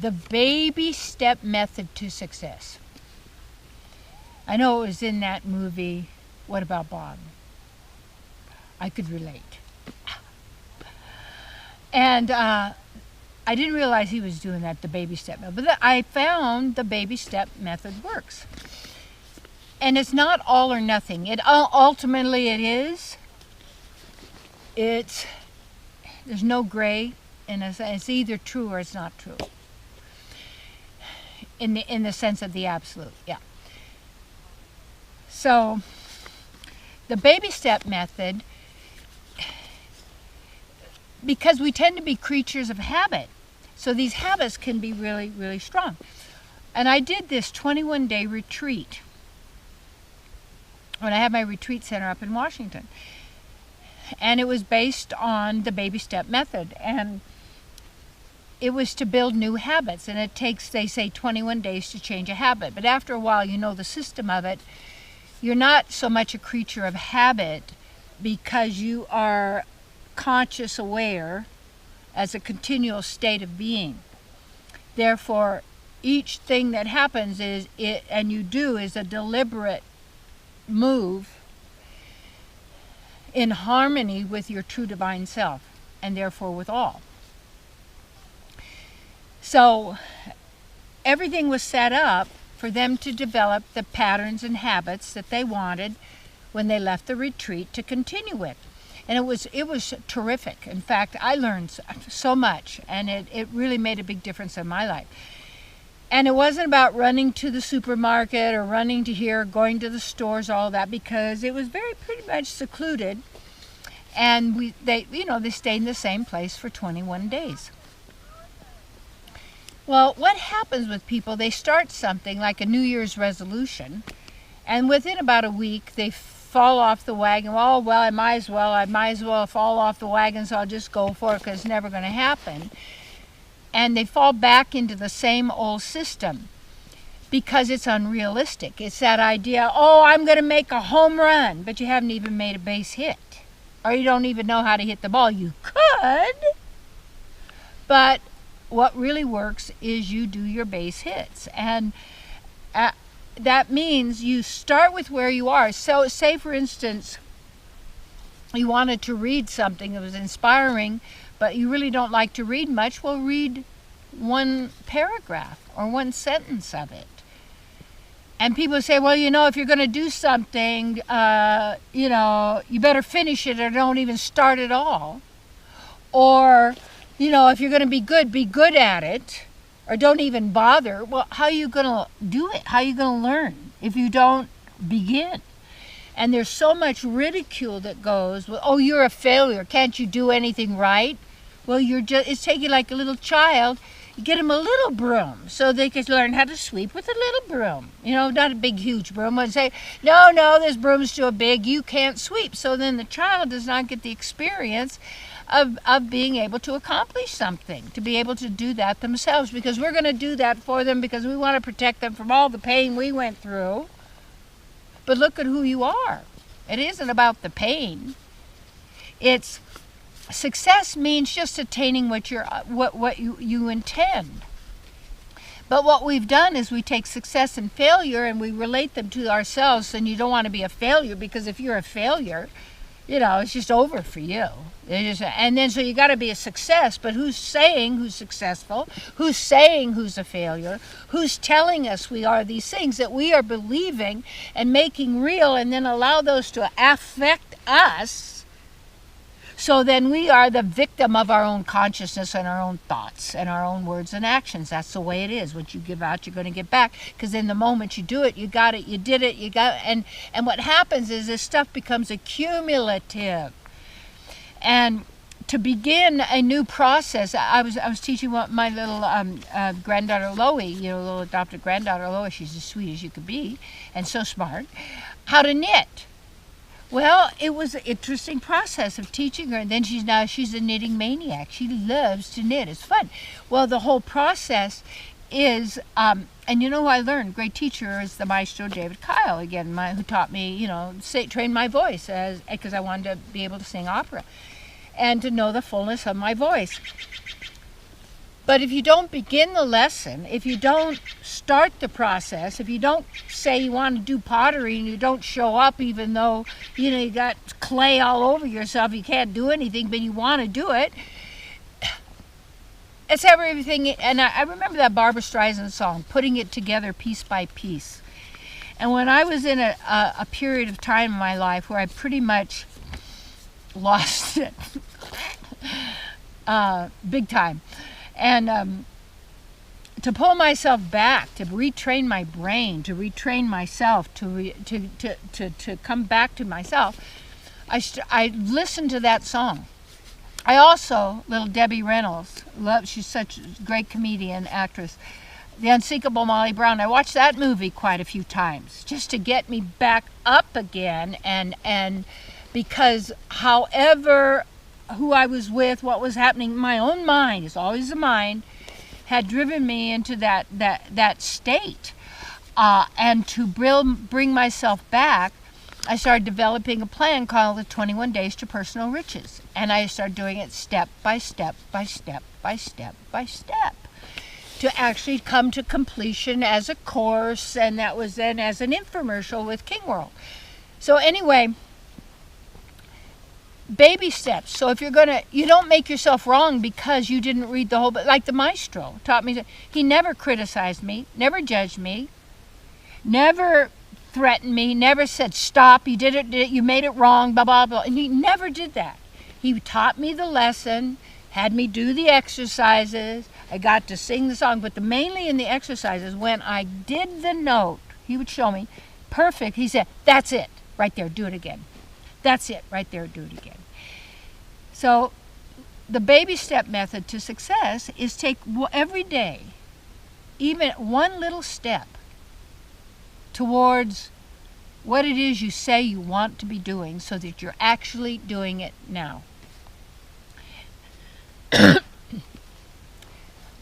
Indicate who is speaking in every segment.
Speaker 1: The baby step method to success. I know it was in that movie, What About Bob? I could relate. And I didn't realize he was doing that, the baby step method. But I found the baby step method works. And it's not all or nothing. Ultimately it is. There's no gray, and it's either true or it's not true. In the sense of the absolute, yeah. So the baby step method, because we tend to be creatures of habit, so these habits can be really, really strong. And I did this 21-day retreat when I had my retreat center up in Washington. And it was based on the baby step method. And it was to build new habits. And it takes, they say, 21 days to change a habit. But after a while, you know the system of it. You're not so much a creature of habit because you are conscious aware as a continual state of being. Therefore, each thing that happens is a deliberate move in harmony with your true divine self, and therefore with all. So everything was set up for them to develop the patterns and habits that they wanted when they left the retreat to continue with. And it was terrific. In fact, I learned so much, and it really made a big difference in my life. And it wasn't about running to the supermarket or running to here, going to the stores, all that, because it was pretty much secluded. And they stayed in the same place for 21 days. Well, what happens with people, they start something like a New Year's resolution, and within about a week, they fall off the wagon. Oh, well, I might as well fall off the wagon, so I'll just go for it because it's never going to happen. And they fall back into the same old system because it's unrealistic. It's that idea, oh, I'm going to make a home run, but you haven't even made a base hit. Or you don't even know how to hit the ball. You could, but what really works is you do your base hits. And that means you start with where you are. So say, for instance, you wanted to read something that was inspiring, but you really don't like to read much. Well, read one paragraph or one sentence of it. And people say, well, if you're going to do something, you better finish it or don't even start at all. Or, if you're going to be good at it, or don't even bother. Well, how are you going to do it? How are you going to learn if you don't begin? And there's so much ridicule that goes with, oh, you're a failure. Can't you do anything right? Well, it's taking like a little child. You get them a little broom so they can learn how to sweep with a little broom. Not a big, huge broom. And say, no, this broom's too big. You can't sweep. So then the child does not get the experience of being able to accomplish something, to be able to do that themselves, because we're going to do that for them because we want to protect them from all the pain we went through. But look at who you are. It isn't about the pain. It's success means just attaining what you intend. But what we've done is we take success and failure and we relate them to ourselves, and you don't want to be a failure, because if you're a failure, it's just over for you. And then so you got to be a success, but who's saying who's successful? Who's saying who's a failure? Who's telling us we are these things that we are believing and making real, and then allow those to affect us? So then we are the victim of our own consciousness and our own thoughts and our own words and actions. That's the way it is. What you give out, you're going to get back. Because in the moment you do it, you got it, you did it, you got it. And what happens is this stuff becomes accumulative. And to begin a new process, I was teaching my little granddaughter Loie, little adopted granddaughter Loie. She's as sweet as you could be and so smart, how to knit. Well, it was an interesting process of teaching her, and then she's a knitting maniac. She loves to knit. It's fun. Well, the whole process is, and who I learned, great teacher, is the maestro David Kyle, again, who taught me, train my voice, because I wanted to be able to sing opera, and to know the fullness of my voice. But if you don't begin the lesson, if you don't start the process, if you don't say you want to do pottery and you don't show up even though, you got clay all over yourself, you can't do anything, but you want to do it, it's everything. And I remember that Barbra Streisand song, Putting It Together Piece by Piece. And when I was in a period of time in my life where I pretty much lost it, big time, and to pull myself back, to retrain my brain, to retrain myself, to come back to myself, I listened to that song. I also, little Debbie Reynolds, she's such a great comedian, actress, The Unsinkable Molly Brown. I watched that movie quite a few times just to get me back up again, and because however who I was with, what was happening, my own mind, is always the mind, had driven me into that state. And to bring myself back, I started developing a plan called the 21 Days to Personal Riches. And I started doing it step by step by step by step by step to actually come to completion as a course, and that was then as an infomercial with King World. So anyway, baby steps. So if you don't make yourself wrong because you didn't read the whole book. Like the maestro taught me, he never criticized me, never judged me, never threatened me, never said, stop, you did it, you made it wrong, blah, blah, blah. And he never did that. He taught me the lesson, had me do the exercises. I got to sing the song, but mainly in the exercises, when I did the note, he would show me, perfect. He said, that's it, right there, do it again. That's it, right there, do it again. So the baby step method to success is take every day, even one little step towards what it is you say you want to be doing so that you're actually doing it now.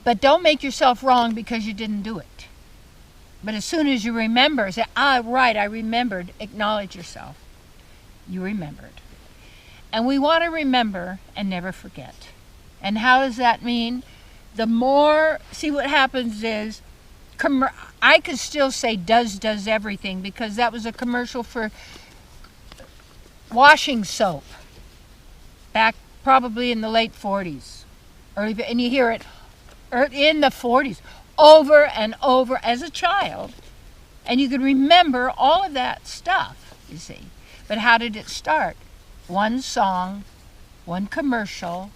Speaker 1: But don't make yourself wrong because you didn't do it. But as soon as you remember, say, right, I remembered, acknowledge yourself. You remembered. And we want to remember and never forget. And how does that mean? The more, see what happens is, I could still say does everything, because that was a commercial for washing soap back probably in the late 40s. And you hear it in the 40s over and over as a child. And you can remember all of that stuff, you see. But how did it start? One song, one commercial,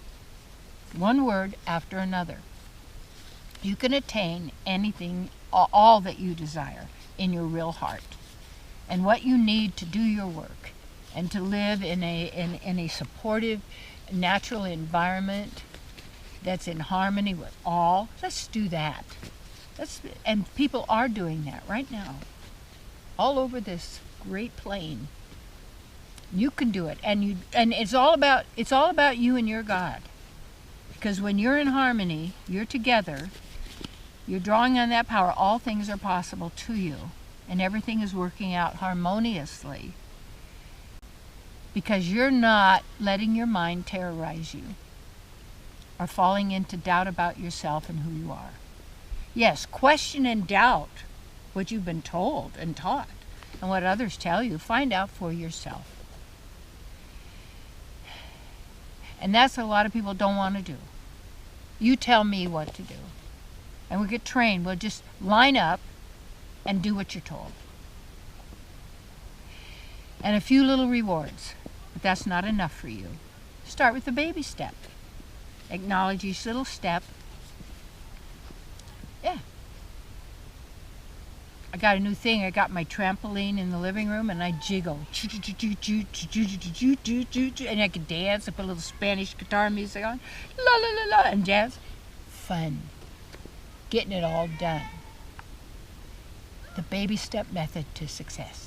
Speaker 1: one word after another. You can attain anything, all that you desire in your real heart. And what you need to do your work and to live in a supportive, natural environment that's in harmony with all, let's do that. And people are doing that right now, all over this great plain. You can do it, and it's all about you and your God. Because when you're in harmony, you're together, you're drawing on that power, all things are possible to you, and everything is working out harmoniously. Because you're not letting your mind terrorize you or falling into doubt about yourself and who you are. Yes, question and doubt what you've been told and taught and what others tell you. Find out for yourself. And that's what a lot of people don't want to do. You tell me what to do. And we get trained. We'll just line up and do what you're told. And a few little rewards. But that's not enough for you. Start with the baby step. Acknowledge each little step. Yeah. I got a new thing. I got my trampoline in the living room and I jiggle. And I can dance. I put a little Spanish guitar music on. La la la la. And dance. Fun. Getting it all done. The baby step method to success.